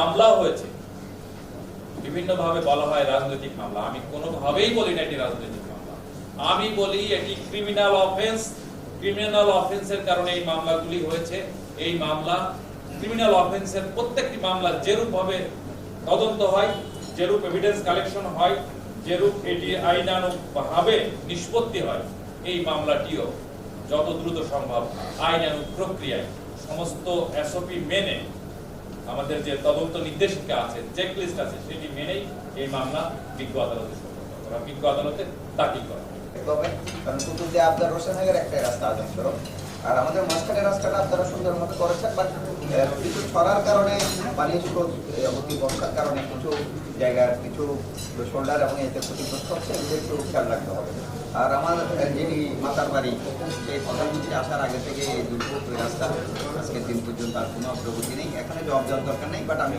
মামলা হয়েছে, বিভিন্নভাবে বলা হয় রাজনৈতিক মামলা। আমি কোনোভাবেই বলি না এটি রাজনৈতিক মামলা, আমি বলি এটি ক্রিমিনাল অফেন্স। ক্রিমিনাল অফেন্সের কারণে এই মামলাগুলি হয়েছে। এই মামলা ক্রিমিনাল অফেন্সের প্রত্যেকটি মামলা যেরূপ ভাবে তদন্ত হয়, যেরূপ এভিডেন্স কালেকশন হয়, যেরূপ এটি আইনানুগ ভাবে নিষ্পত্তি হয়, এই মামলাটিও যত দ্রুত সম্ভব আইনানুগ প্রক্রিয়ায় সমস্ত এসওপি মেনে, আমাদের যে তদন্ত নির্দেশিকা আছে, চেকলিস্ট আছে, সেটি মেনেই এই মামলা বিজ্ঞ আদালতে বিজ্ঞ আদালতে দাখিল করা হবে। কারণ কুতুব দিয়ে আবদার হোসেনের একটাই রাস্তা আজম সড়ক, আর আমাদের মাঝখানের রাস্তাটা আপনারা সুন্দরভাবে করেছেন, বাট কিছু ছড়ার কারণে, পানির স্রোত অতি বর্ষার কারণে কিছু জায়গার কিছু শোল্ডার এবং এতে ক্ষতিগ্রস্ত হচ্ছে, এগুলো একটু খেয়াল রাখতে হবে। আর আমার যিনি মাতার বাড়ি, সেই প্রধানমন্ত্রী আসার আগে থেকে এই দুর্ভোগ রাস্তা আজকের দিন পর্যন্ত আর কোনো অগ্রগতি নেই। এখানে জবাব দেওয়ার দরকার নেই, বাট আমি